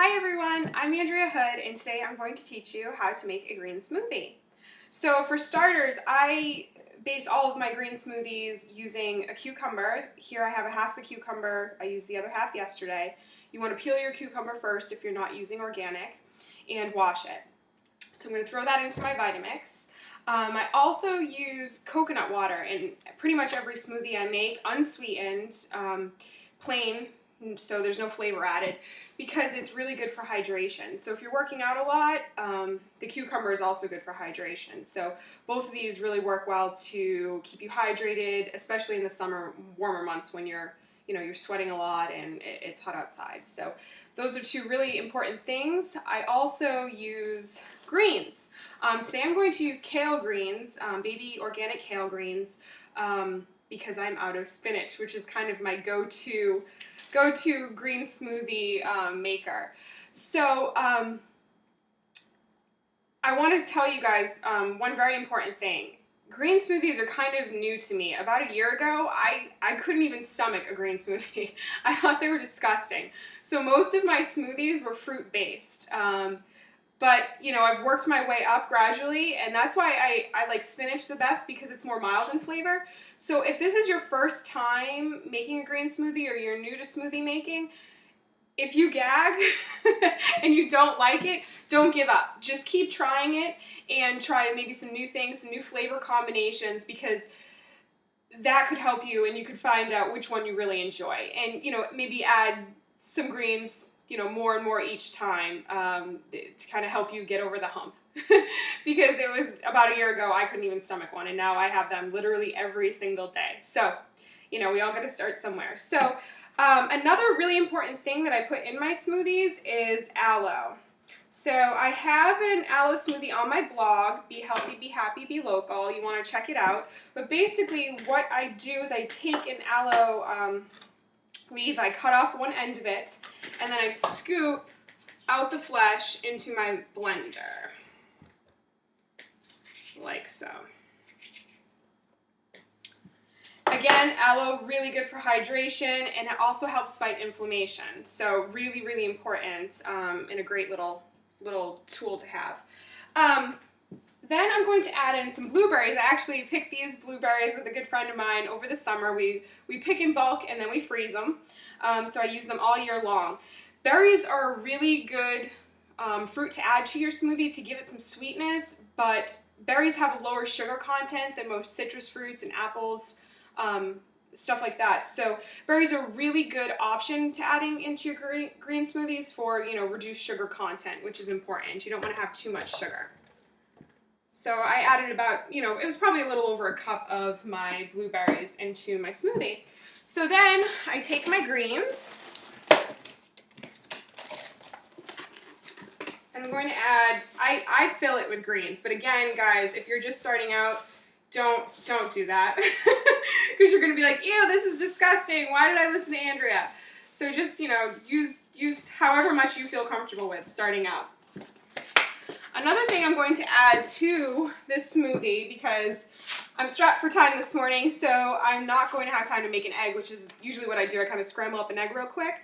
Hi everyone, I'm Andrea Hood, and today I'm going to teach you how to make a green smoothie. So for starters, I base all of my green smoothies using a cucumber. Here I have a half a cucumber. I used the other half yesterday. You want to peel your cucumber first if you're not using organic and wash it. So I'm going to throw that into my Vitamix. I also use coconut water in pretty much every smoothie I make, unsweetened, plain, so there's no flavor added, because it's really good for hydration. So if you're working out a lot, the cucumber is also good for hydration. So both of these really work well to keep you hydrated, especially in the summer, warmer months when you're sweating a lot and it's hot outside. So those are two really important things. I also use greens. Today I'm going to use kale greens, baby organic kale greens, because I'm out of spinach, which is kind of my go-to green smoothie maker. So I want to tell you guys one very important thing. Green smoothies are kind of new to me. About a year ago, I couldn't even stomach a green smoothie. I thought they were disgusting. So most of my smoothies were fruit-based. But, I've worked my way up gradually, and that's why I like spinach the best, because it's more mild in flavor. So if this is your first time making a green smoothie or you're new to smoothie making, if you gag and you don't like it, don't give up. Just keep trying it and try maybe some new things, some new flavor combinations, because that could help you and you could find out which one you really enjoy. And, maybe add some greens, more and more each time to kind of help you get over the hump. Because it was about a year ago, I couldn't even stomach one, and now I have them literally every single day. So, we all got to start somewhere. So, another really important thing that I put in my smoothies is aloe. So I have an aloe smoothie on my blog, Be Healthy, Be Happy, Be Local. You want to check it out. But basically what I do is I take an aloe leaf, I cut off one end of it, and then I scoop out the flesh into my blender, like so. Again, aloe, really good for hydration, and it also helps fight inflammation. So really, really important, and a great little tool to have. Then I'm going to add in some blueberries. I actually picked these blueberries with a good friend of mine over the summer. We pick in bulk and then we freeze them. So I use them all year long. Berries are a really good fruit to add to your smoothie to give it some sweetness, but berries have a lower sugar content than most citrus fruits and apples, stuff like that. So berries are a really good option to adding into your green smoothies for, reduced sugar content, which is important. You don't want to have too much sugar. So I added about, it was probably a little over a cup of my blueberries into my smoothie. So then I take my greens, and I'm going to add, I fill it with greens, but again, guys, if you're just starting out, don't do that, because you're going to be like, ew, this is disgusting, why did I listen to Andrea? So just, use however much you feel comfortable with starting out. Another thing I'm going to add to this smoothie, because I'm strapped for time this morning, so I'm not going to have time to make an egg, which is usually what I do. I kind of scramble up an egg real quick.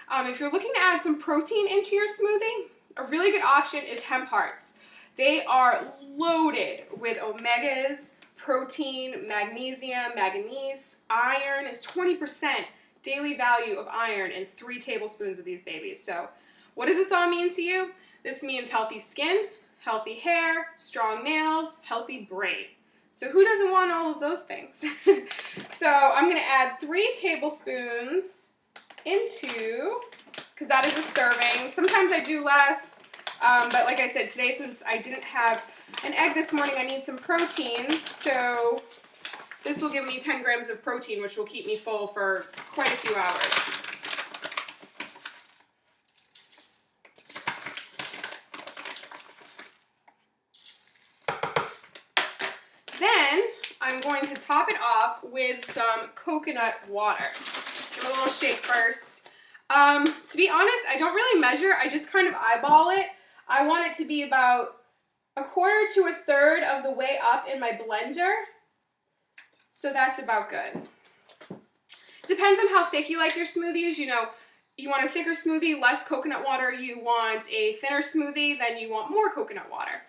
If you're looking to add some protein into your smoothie, a really good option is hemp hearts. They are loaded with omegas, protein, magnesium, manganese. Iron is 20% daily value of iron in 3 tablespoons of these babies. So what does this all mean to you? This means healthy skin, healthy hair, strong nails, healthy brain. So who doesn't want all of those things? So I'm going to add 3 tablespoons into, because that is a serving. Sometimes I do less, but like I said, today, since I didn't have an egg this morning, I need some protein. So this will give me 10 grams of protein, which will keep me full for quite a few hours. Then I'm going to top it off with some coconut water. Give it a little shake first. To be honest, I don't really measure. I just kind of eyeball it. I want it to be about 1/4 to 1/3 of the way up in my blender. So that's about good. Depends on how thick you like your smoothies. you want a thicker smoothie, less coconut water. You want a thinner smoothie, then you want more coconut water.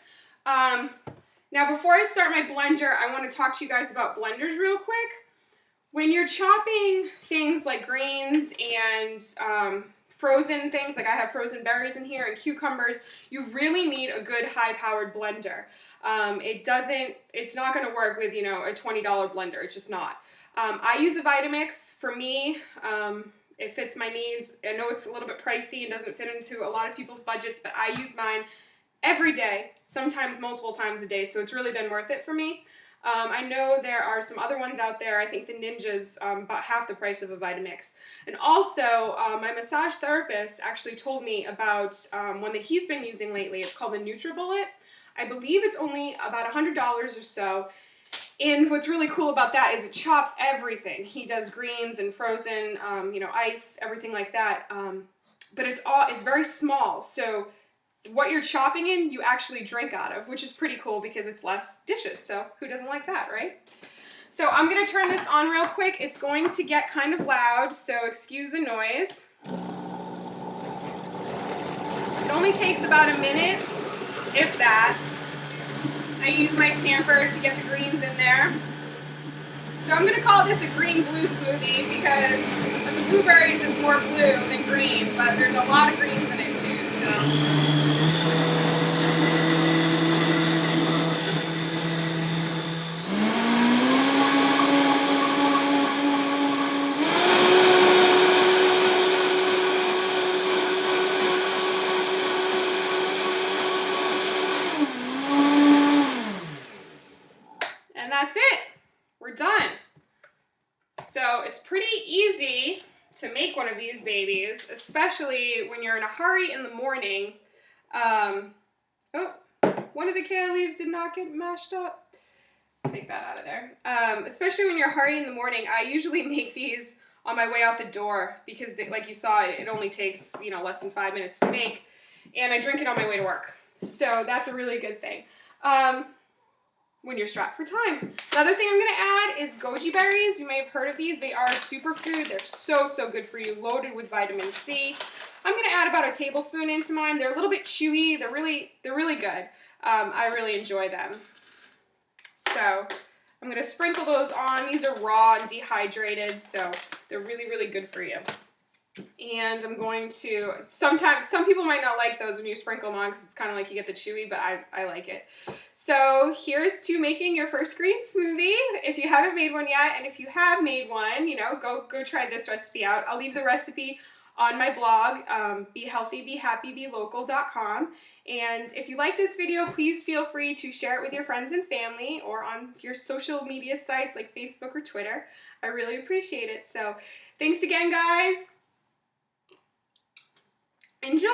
Now, before I start my blender, I want to talk to you guys about blenders real quick. When you're chopping things like greens and frozen things, like I have frozen berries in here and cucumbers, you really need a good high-powered blender. It's not going to work with, you know, a $20 blender. It's just not. I use a Vitamix. For me, it fits my needs. I know it's a little bit pricey and doesn't fit into a lot of people's budgets, but I use mine every day, sometimes multiple times a day, so it's really been worth it for me. I know there are some other ones out there. I think the Ninja's about half the price of a Vitamix. And also, my massage therapist actually told me about one that he's been using lately. It's called the NutriBullet. I believe it's only about $100 or so. And what's really cool about that is it chops everything. He does greens and frozen, you know, ice, everything like that. But it's very small, so what you're chopping in, you actually drink out of, which is pretty cool because it's less dishes. So who doesn't like that, right? So I'm going to turn this on real quick. It's going to get kind of loud, so excuse the noise. It only takes about a minute, if that. I use my tamper to get the greens in there. So I'm going to call this a green-blue smoothie because with the blueberries it's more blue than green, but there's a lot of greens in it too, so. And that's it. We're done. So it's pretty easy to make one of these babies, especially when you're in a hurry in the morning. Oh, one of the kale leaves did not get mashed up. Take that out of there. Especially when you're hurrying in the morning, I usually make these on my way out the door because, like you saw, it only takes, you know, less than 5 minutes to make, and I drink it on my way to work. So that's a really good thing. When you're strapped for time. Another thing I'm going to add is goji berries. You may have heard of these. They are a superfood. They're so, so good for you, loaded with vitamin C. I'm going to add about a tablespoon into mine. They're a little bit chewy. They're really good. I really enjoy them. So I'm going to sprinkle those on. These are raw and dehydrated, so they're really, really good for you. And I'm going to, sometimes, some people might not like those when you sprinkle them on because it's kind of like you get the chewy, but I like it. So here's to making your first green smoothie. If you haven't made one yet, and if you have made one, you know, go try this recipe out. I'll leave the recipe on my blog, BeHealthyBeHappyBeLocal.com. And if you like this video, please feel free to share it with your friends and family or on your social media sites like Facebook or Twitter. I really appreciate it. So thanks again, guys. Enjoy!